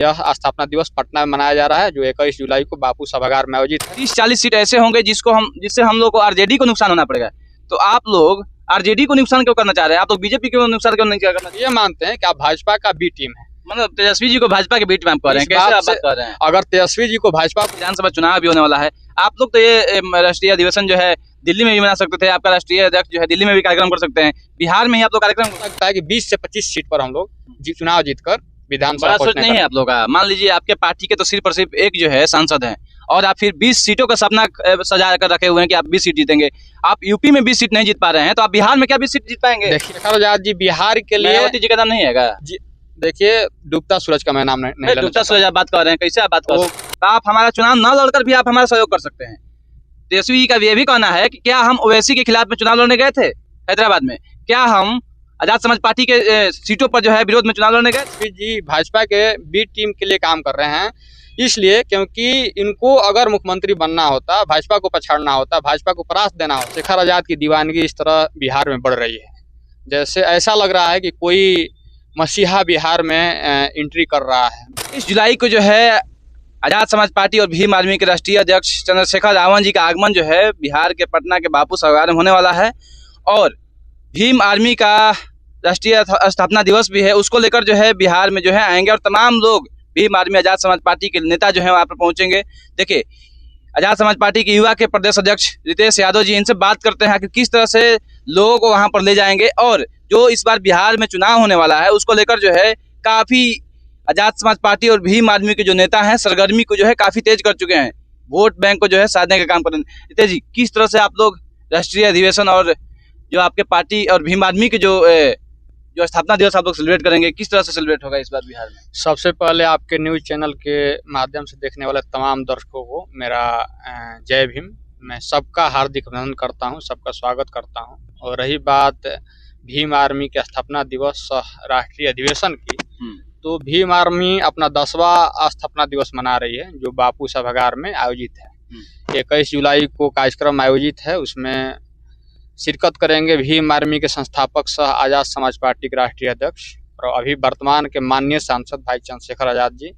यह स्थापना दिवस पटना में मनाया जा रहा है जो 21 जुलाई को बापू सभागार में आयोजित है। 30-40 सीट ऐसे होंगे जिससे हम लोग को आरजेडी को नुकसान होना पड़ेगा। तो आप लोग आरजेडी को नुकसान क्यों करना चाह रहे हैं? आप लोग बीजेपी को नुकसान क्यों नहीं करना? ये मानते हैं कि आप भाजपा का बी टीम है, मतलब तेजस्वी जी को भाजपा के बीच में आप कह रहे हैं, कैसे आप बात कर रहे हैं? अगर तेजस्वी जी को भाजपा विधानसभा चुनाव भी होने वाला है, आप लोग तो ये राष्ट्रीय अधिवेशन जो है दिल्ली में भी मना सकते थे, आपका राष्ट्रीय अध्यक्ष जो है दिल्ली में भी कार्यक्रम कर सकते हैं, बिहार में ही आप लोग कार्यक्रम लगता है कि 20 से 25 सीट पर हम लोग चुनाव जीतकर विधानसभा बड़ा सोच नहीं है आप लोग का। मान लीजिए आपके पार्टी के तो सिर्फ और सिर्फ एक जो है सांसद है और आप फिर 20 सीटों का सपना सजा कर रखे हुए हैं कि आप 20 सीट जीतेंगे। आप यूपी में 20 सीट नहीं जीत पा रहे हैं तो आप बिहार में क्या 20 सीट जीत पाएंगे? देखिए शेखर आजाद जी बिहार के लिए मायावती जी का नाम नहीं है क्या? देखिए डूबता सूरज का मैं नाम नहीं डूबता सूरज आप बात कर रहे हैं, कैसे आप बात कर रहे हैं? तो आप हमारा चुनाव न लड़कर भी आप हमारा सहयोग कर सकते हैं। तेजस्वी जी का ये भी कहना है कि क्या हम ओवैसी के खिलाफ में चुनाव लड़ने गए थे हैदराबाद में? क्या हम आजाद समाज पार्टी के सीटों पर जो है विरोध में चुनाव लड़ने गए? जी भाजपा के बी टीम के लिए काम कर रहे हैं, इसलिए क्योंकि इनको अगर मुख्यमंत्री बनना होता, भाजपा को पछाड़ना होता, भाजपा को परास्त देना होता। शेखर आजाद की दीवानगी इस तरह बिहार में बढ़ रही है, जैसे ऐसा लग रहा है कि कोई मसीहा बिहार में एंट्री कर रहा है। 20 जुलाई को जो है आजाद समाज पार्टी और भीम आर्मी के राष्ट्रीय अध्यक्ष चंद्रशेखर रावण जी का आगमन जो है बिहार के पटना के बापू सभागार में होने वाला है और भीम आर्मी का राष्ट्रीय स्थापना दिवस भी है, उसको लेकर जो है बिहार में जो है आएंगे और तमाम लोग भीम आर्मी आजाद समाज पार्टी के नेता जो है वहाँ पर पहुँचेंगे। देखिए आजाद समाज पार्टी के युवा के प्रदेश अध्यक्ष रितेश यादव जी, इनसे बात करते हैं कि किस तरह से लोगों को वहाँ पर ले जाएंगे और जो इस बार बिहार में चुनाव होने वाला है उसको लेकर जो है काफ़ी आजाद समाज पार्टी और भीम आर्मी के जो नेता हैं सरगर्मी को जो है काफ़ी तेज कर चुके हैं, वोट बैंक को जो है साधने का काम कर रहे हैं। रितेश जी, किस तरह से आप लोग राष्ट्रीय अधिवेशन और जो आपके पार्टी और भीम आर्मी के जो स्थापना दिवस आप लोग सेलिब्रेट करेंगे, किस तरह से सेलिब्रेट होगा इस बार बिहार में? सबसे पहले आपके न्यूज़ चैनल के माध्यम से देखने वाले तमाम दर्शकों को मेरा जय भीम। मैं सबका हार्दिक अभिनंदन करता हूं, सबका स्वागत करता हूं। और रही बात भीम आर्मी के स्थापना दिवस राष्ट्रीय अधिवेशन की, तो भीम आर्मी अपना 10वां स्थापना दिवस मना रही है जो बापू सभागार में आयोजित है। 21 जुलाई को कार्यक्रम आयोजित है, उसमें शिरकत करेंगे भीम आर्मी के संस्थापक सह आजाद समाज पार्टी के राष्ट्रीय अध्यक्ष और अभी वर्तमान के माननीय सांसद भाई चंद्रशेखर आजाद जी,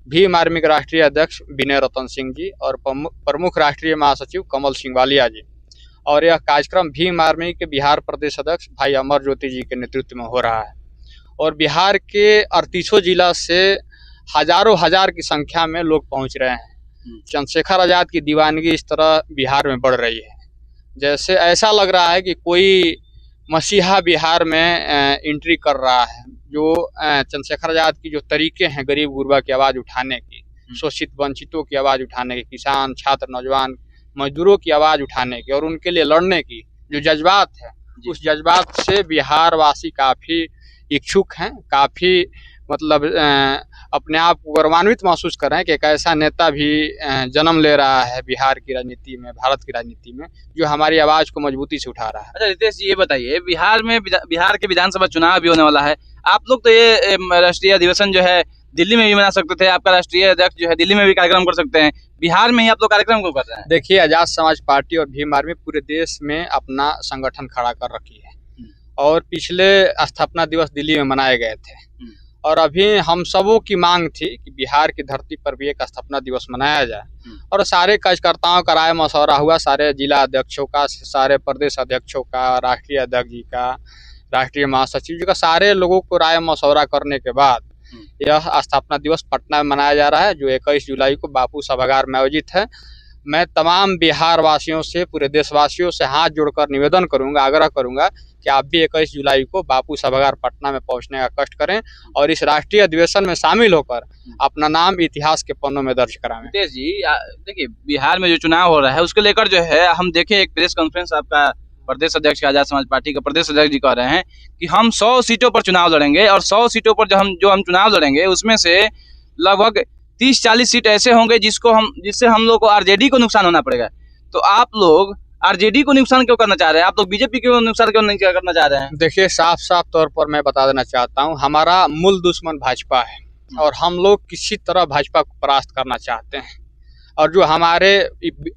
भीम आर्मी के राष्ट्रीय अध्यक्ष विनय रतन सिंह जी और प्रमुख राष्ट्रीय महासचिव कमल सिंह वालिया जी। और यह कार्यक्रम भीम आर्मी के बिहार प्रदेश अध्यक्ष भाई अमर ज्योति जी के नेतृत्व में हो रहा है और बिहार के 38 जिला से हजारों हजार की संख्या में लोग पहुंच रहे हैं। चंद्रशेखर आजाद की दीवानगी इस तरह बिहार में बढ़ रही है, जैसे ऐसा लग रहा है कि कोई मसीहा बिहार में एंट्री कर रहा है। जो चंद्रशेखर आजाद की जो तरीके हैं गरीब गुरबा की आवाज़ उठाने की, शोषित वंचितों की आवाज़ उठाने की, किसान छात्र नौजवान मजदूरों की आवाज़ उठाने की और उनके लिए लड़ने की जो जज्बात है, उस जज्बात से बिहार वासी काफ़ी इच्छुक हैं, काफ़ी मतलब अपने आप को गौरवान्वित महसूस कर रहे हैं कि एक ऐसा नेता भी जन्म ले रहा है बिहार की राजनीति में, भारत की राजनीति में, जो हमारी आवाज़ को मजबूती से उठा रहा है। अच्छा रितेश जी, ये बताइए बिहार के विधानसभा चुनाव भी होने वाला है, आप लोग तो ये राष्ट्रीय अधिवेशन जो है दिल्ली में भी मना सकते थे, आपका राष्ट्रीय अध्यक्ष जो है दिल्ली में भी कार्यक्रम कर सकते हैं, बिहार में ही आप लोग कार्यक्रम क्यों कर रहे हैं? देखिए आजाद समाज पार्टी और भीम आर्मी पूरे देश में अपना संगठन खड़ा कर रखी है और पिछले स्थापना दिवस दिल्ली में मनाए गए थे और अभी हम सबों की मांग थी कि बिहार की धरती पर भी एक स्थापना दिवस मनाया जाए और सारे कार्यकर्ताओं का राय मशवरा हुआ, सारे जिला अध्यक्षों का, सारे प्रदेश अध्यक्षों का, राष्ट्रीय अध्यक्ष जी का, राष्ट्रीय महासचिव जी का, सारे लोगों को राय मशवरा करने के बाद यह स्थापना दिवस पटना में मनाया जा रहा है जो 21 जुलाई को बापू सभागार में आयोजित है। मैं तमाम बिहार वासियों से, पूरे देशवासियों से हाथ जोड़कर निवेदन करूंगा, आग्रह करूंगा कि आप भी 21 जुलाई को बापू सभागार पटना में पहुंचने का कष्ट करें और इस राष्ट्रीय अधिवेशन में शामिल होकर अपना नाम इतिहास के पन्नों में दर्ज कराएं। रितेश जी, देखिए बिहार में जो चुनाव हो रहा है उसको लेकर जो है हम देखें एक प्रेस कॉन्फ्रेंस आपका प्रदेश अध्यक्ष आजाद समाज पार्टी के प्रदेश अध्यक्ष जी कह रहे हैं कि हम 100 सीटों पर चुनाव लड़ेंगे और 100 सीटों पर जो हम चुनाव लड़ेंगे उसमें से लगभग 30-40 सीट ऐसे होंगे जिससे हम लोग को आरजेडी को नुकसान होना पड़ेगा। तो आप लोग आरजेडी को नुकसान क्यों करना चाह रहे हैं? आप लोग बीजेपी को नुकसान क्यों नहीं करना चाह रहे हैं? देखिए साफ साफ तौर पर मैं बता देना चाहता हूँ, हमारा मूल दुश्मन भाजपा है और हम लोग किसी तरह भाजपा को परास्त करना चाहते हैं और जो हमारे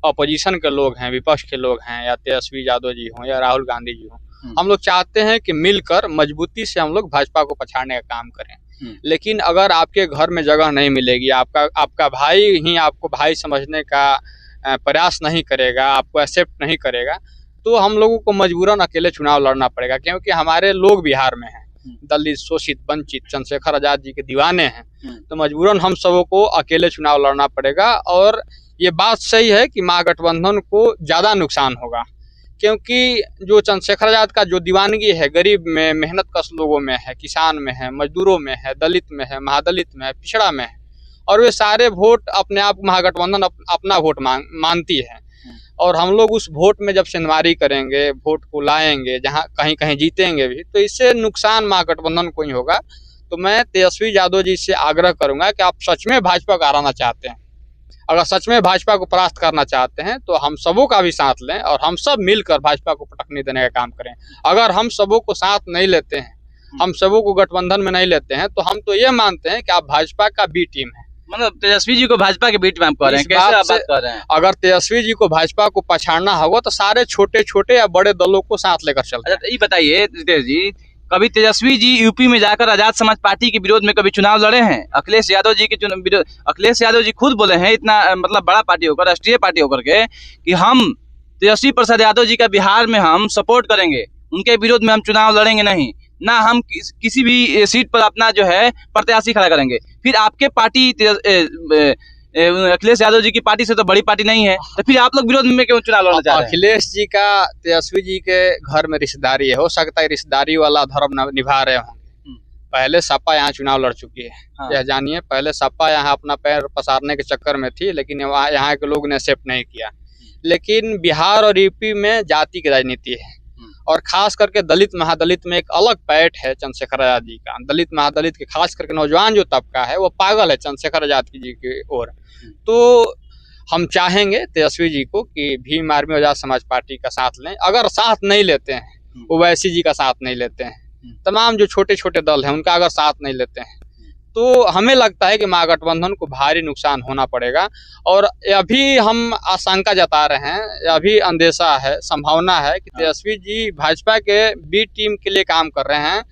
अपोजिशन के लोग हैं, विपक्ष के लोग हैं, या तेजस्वी यादव जी हों या राहुल गांधी जी हों, हम लोग चाहते हैं कि मिलकर मजबूती से हम लोग भाजपा को पछाड़ने का काम करें। लेकिन अगर आपके घर में जगह नहीं मिलेगी, आपका भाई ही आपको भाई समझने का प्रयास नहीं करेगा, आपको एक्सेप्ट नहीं करेगा, तो हम लोगों को मजबूरन अकेले चुनाव लड़ना पड़ेगा। क्योंकि हमारे लोग बिहार में हैं, दलित, शोषित, वंचित, चंद्रशेखर आजाद जी के दीवाने हैं, तो मजबूरन हम सबों को अकेले चुनाव लड़ना पड़ेगा। और ये बात सही है कि महागठबंधन को ज़्यादा नुकसान होगा, क्योंकि जो चंद्रशेखर आजाद का जो दीवानगी है गरीब में, मेहनत कश लोगों में है, किसान में है, मजदूरों में है, दलित में है, महादलित में है, पिछड़ा में है, और वे सारे वोट अपने आप महागठबंधन अपना वोट मानती है। और हम लोग उस वोट में जब सिंधमारी करेंगे, वोट को लाएंगे, जहां कहीं कहीं जीतेंगे भी, तो इससे नुकसान महागठबंधन को ही होगा। तो मैं तेजस्वी यादव जी से आग्रह करूंगा कि आप सच में भाजपा को हराना चाहते हैं, अगर सच में भाजपा को परास्त करना चाहते हैं, तो हम सबों का भी साथ लें और हम सब मिलकर भाजपा को पटकनी देने का काम करें। अगर हम सबों को साथ नहीं लेते हैं, हम सबों को गठबंधन में नहीं लेते हैं, तो हम तो ये मानते हैं कि आप भाजपा का बी टीम है। मतलब तेजस्वी जी को भाजपा के बीच में आप कह रहे हैं, कैसे आप बात कर रहे हैं? अगर तेजस्वी जी को भाजपा को पछाड़ना होगा तो सारे छोटे छोटे या बड़े दलों को साथ लेकर चलते हैं। अच्छा, ये बताइए रितेश जी, कभी तेजस्वी जी यूपी में जाकर आजाद समाज पार्टी के विरोध में कभी चुनाव लड़े हैं? अखिलेश यादव जी के विरोध, अखिलेश यादव जी खुद बोले हैं, इतना मतलब बड़ा पार्टी होकर, राष्ट्रीय पार्टी होकर के, कि हम तेजस्वी प्रसाद यादव जी का बिहार में हम सपोर्ट करेंगे, उनके विरोध में हम चुनाव लड़ेंगे नहीं, ना हम किसी भी सीट पर अपना जो है प्रत्याशी खड़ा करेंगे। फिर आपके पार्टी अखिलेश यादव जी की पार्टी से तो बड़ी पार्टी नहीं है, तो फिर आप लोग विरोध में क्यों चुनाव लड़ना चाह रहे हैं? अखिलेश जी का तेजस्वी जी के घर में रिश्तेदारी है, हो सकता है रिश्तेदारी वाला धर्म निभा रहे होंगे। पहले सपा यहाँ चुनाव लड़ चुकी है, यह जानिए। पहले सपा यहाँ अपना पैर पसारने के चक्कर में थी, लेकिन यहाँ के लोग ने एक्सेप्ट नहीं किया। लेकिन बिहार और यूपी में जाति की राजनीति है, और खास करके दलित महादलित में एक अलग पैठ है चंद्रशेखर आजाद जी का। दलित महादलित के खास करके नौजवान जो तबका है वो पागल है चंद्रशेखर आजाद जी की ओर। तो हम चाहेंगे तेजस्वी जी को कि भीम आर्मी आजाद समाज पार्टी का साथ लें। अगर साथ नहीं लेते हैं, ओवैसी जी का साथ नहीं लेते हैं, तमाम जो छोटे छोटे दल हैं उनका अगर साथ नहीं लेते हैं, तो हमें लगता है कि महागठबंधन को भारी नुकसान होना पड़ेगा। और अभी हम आशंका जता रहे हैं, अभी अंदेशा है, संभावना है कि तेजस्वी जी भाजपा के बी टीम के लिए काम कर रहे हैं,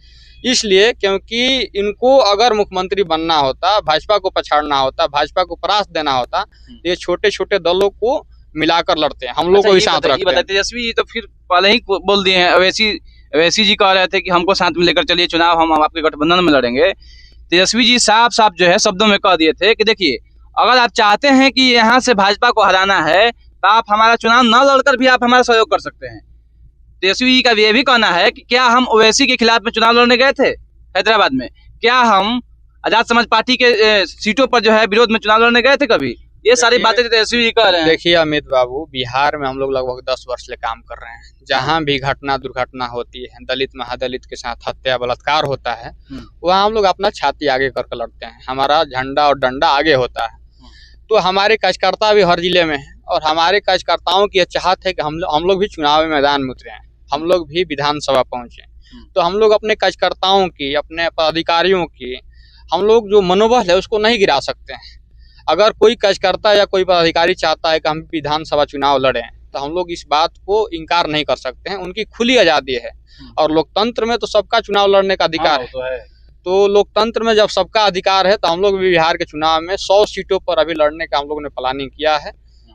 इसलिए क्योंकि इनको अगर मुख्यमंत्री बनना होता, भाजपा को पछाड़ना होता, भाजपा को परास्त देना होता, ये छोटे छोटे दलों को मिलाकर लड़ते हैं, हम लोग को भी साथ रखते हैं। तेजस्वी जी तो फिर पहले ही बोल दिए हैं, अवैसी जी कह रहे थे कि हमको साथ में लेकर चलिए चुनाव, हम आपके गठबंधन में लड़ेंगे। तेजस्वी जी साफ साफ जो है शब्दों में कह दिए थे कि देखिए, अगर आप चाहते हैं कि यहाँ से भाजपा को हराना है, तो आप हमारा चुनाव न लड़कर भी आप हमारा सहयोग कर सकते हैं। तेजस्वी जी का ये भी कहना है कि क्या हम ओवैसी के खिलाफ में चुनाव लड़ने गए थे हैदराबाद में? क्या हम आजाद समाज पार्टी के सीटों पर जो है विरोध में चुनाव लड़ने गए थे कभी? ये सारी बातें तेजस्वी जी कह रहे हैं। देखिए अमित बाबू, बिहार में हम लोग लगभग 10 वर्ष से काम कर रहे हैं। जहाँ भी घटना दुर्घटना होती है, दलित महादलित के साथ हत्या बलात्कार होता है, वहाँ हम लोग अपना छाती आगे करके लड़ते हैं, हमारा झंडा और डंडा आगे होता है। तो हमारे कार्यकर्ता भी हर जिले में हैं, और हमारे कार्यकर्ताओं की यह चाहत है कि हम लोग भी चुनाव मैदान में उतरे हैं, हम लोग भी विधानसभा पहुंचे। तो हम लोग अपने कार्यकर्ताओं की, अपने पदाधिकारियों की, हम लोग जो मनोबल है उसको नहीं गिरा सकते हैं। अगर कोई कार्यकर्ता या कोई पदाधिकारी चाहता है कि हम विधानसभा चुनाव लड़ें, तो हम लोग इस बात को इनकार नहीं कर सकते हैं, उनकी खुली आज़ादी है। और लोकतंत्र में तो सबका चुनाव लड़ने का अधिकार है। तो लोकतंत्र में जब सबका अधिकार है, तो हम लोग भी बिहार के चुनाव में 100 सीटों पर अभी लड़ने का हम लोगों ने प्लानिंग किया है,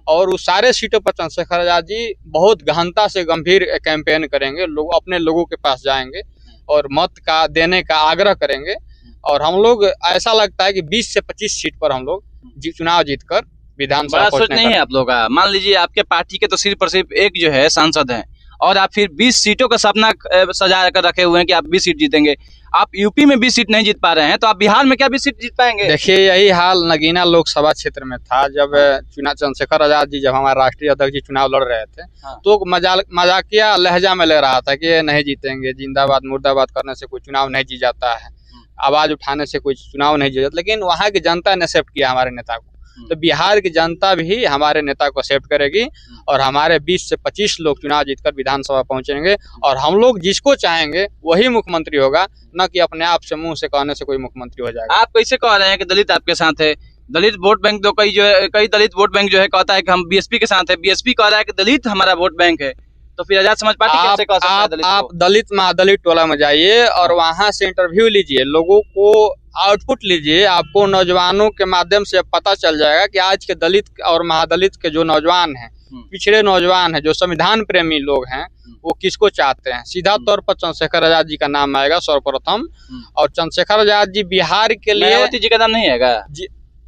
और उस सारे सीटों पर चंद्रशेखर आजाद जी बहुत गहनता से गंभीर कैंपेन करेंगे, लोग अपने लोगों के पास जाएंगे और मत का देने का आग्रह करेंगे। और हम लोग, ऐसा लगता है कि 20 से 25 सीट पर हम लोग चुनाव जीतकर विधानसभा पहुंचने नहीं है आप लोग का। मान लीजिए आपके पार्टी के तो सिर्फ और सिर्फ एक जो है सांसद हैं, और आप फिर 20 सीटों का सपना सजा कर रखे हुए हैं कि आप 20 सीट जीतेंगे। आप यूपी में 20 सीट नहीं जीत पा रहे हैं, तो आप बिहार में क्या 20 सीट जीत पाएंगे? देखिए, यही हाल नगीना लोकसभा क्षेत्र में था। जब चंद्रशेखर आजाद जी, जब हमारे राष्ट्रीय अध्यक्ष जी चुनाव लड़ रहे थे, तो मजाकिया लहजा में ले रहा था कि ये नहीं जीतेंगे, जिंदाबाद मुर्दाबाद करने से कोई चुनाव नहीं जीत जाता है, आवाज उठाने से कोई चुनाव नहीं जीत जाता। लेकिन वहाँ की जनता ने एक्सेप्ट किया हमारे नेता को, तो बिहार की जनता भी हमारे नेता को एक्सेप्ट करेगी, और हमारे 20 से 25 लोग चुनाव जीतकर विधानसभा पहुंचेंगे, और हम लोग जिसको चाहेंगे वही मुख्यमंत्री होगा, न कि अपने आप से मुंह से कहने से कोई मुख्यमंत्री हो जाएगा। आप कैसे कह रहे हैं कि दलित आपके साथ है? दलित वोट बैंक तो कई दलित वोट बैंक जो है कहता है कि हम बीएसपी के साथ है, बीएसपी कह रहा है कि दलित हमारा वोट बैंक है, तो फिर आजाद समाज पार्टी कैसे कह सकता है दलित को? आप दलित महादलित टोला में जाइए और वहां से इंटरव्यू लीजिए, लोगों को आउटपुट लीजिए, आपको नौजवानों के माध्यम से पता चल जाएगा कि आज के दलित और महादलित के जो नौजवान हैं, पिछड़े नौजवान हैं, जो संविधान प्रेमी लोग हैं, वो किसको चाहते हैं। सीधा तौर पर चंद्रशेखर आजाद जी का नाम आएगा सर्वप्रथम। और चंद्रशेखर आजाद जी बिहार के लिए, मायावती जी का नाम नहीं आएगा?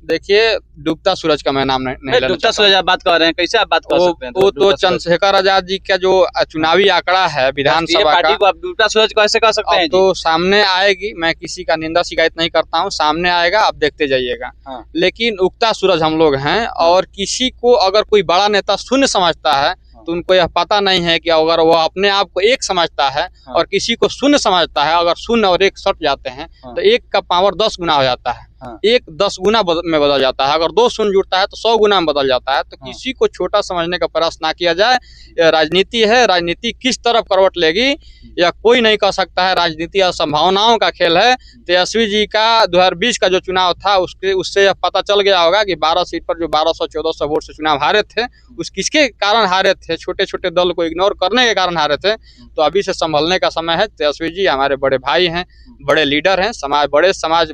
देखिए, डूबता सूरज का मैं नाम नहीं डूबता सूरज आप बात कर रहे हैं, कैसे आप बात कर सकते हैं? वो तो चंद्रशेखर आजाद जी का जो चुनावी आंकड़ा है विधानसभा पार्टी को आप डूबता सूरज कैसे कह सकते हैं? तो सामने आएगी, मैं किसी का निंदा शिकायत नहीं करता हूँ, सामने आएगा, आप देखते जाइएगा। लेकिन उगता सूरज हम लोग हैं, और किसी को अगर कोई बड़ा नेता शून्य समझता है तो उनको यह पता नहीं है कि अगर वो अपने आप को एक समझता है और किसी को शून्य समझता है, अगर शून्य और एक सट जाते हैं तो एक का पावर 10 गुना हो जाता है, एक 10 गुना में बदल जाता है, अगर 2 शून्य जुड़ता है तो 100 गुना में बदल जाता है। तो किसी को छोटा समझने का प्रयास ना किया जाए। यह राजनीति है, राजनीति किस तरफ करवट लेगी यह कोई नहीं कह सकता है। राजनीति संभावनाओं का खेल है। तेजस्वी जी का 2020 का जो चुनाव था उससे यह पता चल गया होगा कि 12 सीट पर जो 1200-1400 वोट से चुनाव हारे थे, उस किसके कारण हारे थे? छोटे छोटे दल को इग्नोर करने के कारण हारे थे। तो अभी से संभलने का समय है। तेजस्वी जी हमारे बड़े भाई हैं, बड़े लीडर हैं, समाज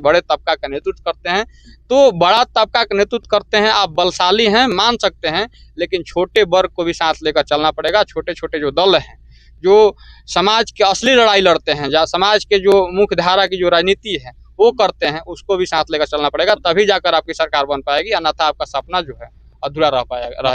बड़े तबका का नेतृत्व करते हैं। तो बड़ा तबका का नेतृत्व करते हैं, आप बलशाली हैं मान सकते हैं, लेकिन छोटे वर्ग को भी साथ लेकर चलना पड़ेगा। छोटे छोटे जो दल हैं, जो समाज की असली लड़ाई लड़ते हैं, जहाँ समाज के जो मुख्य धारा की जो राजनीति है वो करते हैं, उसको भी साथ लेकर चलना पड़ेगा, तभी जाकर आपकी सरकार बन पाएगी। अन्यथा आपका सपना जो है अधूरा रह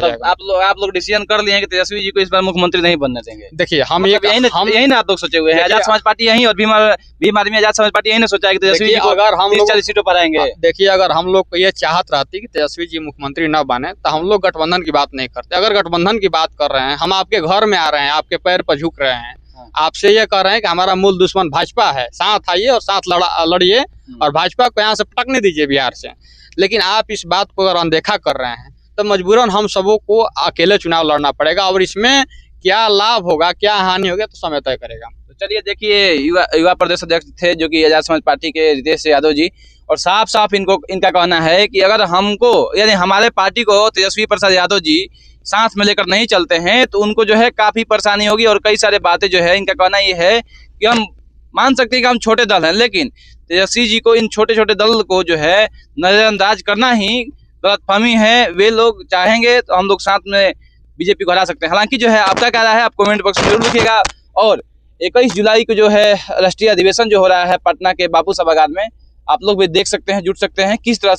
जाएगा। आप लोग डिसीजन कर लिए हैं कि तेजस्वी जी को इस बार मुख्यमंत्री नहीं बनने देंगे? देखिए, हम यही ना आप लोग सोचे हुए हैं। आजाद समाज पार्टी यही और भीम आर्मी आजाद समाज पार्टी यही ना सोचा है कि तेजस्वी जी अगर हम 40 सीटों पर आएंगे। देखिए, अगर हम लोग को ये चाहत रहती कि तेजस्वी जी मुख्यमंत्री न बने तो हम लोग गठबंधन की बात नहीं करते। अगर गठबंधन की बात कर रहे हैं, हम आपके घर में आ रहे हैं, आपके पैर पर झुक रहे हैं, आपसे ये कह रहे हैं कि हमारा मूल दुश्मन भाजपा है, साथ आइए और साथ लड़िए और भाजपा को यहाँ से पटकने दीजिए बिहार से। लेकिन आप इस बात को अगर अनदेखा कर रहे हैं तो मजबूरन हम सबों को अकेले चुनाव लड़ना पड़ेगा, और इसमें क्या लाभ होगा क्या हानि होगी तो समय तय करेगा। तो चलिए, देखिए, युवा प्रदेश अध्यक्ष थे जो कि आजाद समाज पार्टी के रितेश यादव जी, और साफ साफ इनका कहना है कि अगर हमको यानी हमारे पार्टी को तेजस्वी प्रसाद यादव जी साथ में लेकर नहीं चलते हैं तो उनको जो है काफी परेशानी होगी। और कई सारे बातें जो है, इनका कहना ये है कि हम मान सकते हैं कि हम छोटे दल हैं, लेकिन तेजस्वी जी को इन छोटे छोटे दल को जो है नजरअंदाज करना ही गलतफहमी है। वे लोग चाहेंगे तो हम लोग साथ में बीजेपी को हरा सकते हैं। हालांकि जो है आपका क्या राय है आप कमेंट बॉक्स में जरूर लिखिएगा। और 21 जुलाई को जो है राष्ट्रीय अधिवेशन जो हो रहा है पटना के बापू सभागार में, आप लोग भी देख सकते हैं, जुट सकते हैं किस तरह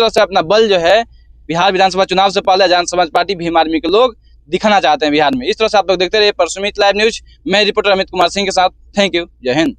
से अपना बल जो है बिहार विधानसभा चुनाव से पहले आजाद समाज पार्टी भीम आर्मी के लोग दिखाना चाहते हैं बिहार में। इस तरह से आप लोग देखते रहिए परसुमित लाइव न्यूज। मैं रिपोर्टर अमित कुमार सिंह के साथ। Thank you. जय हिंद।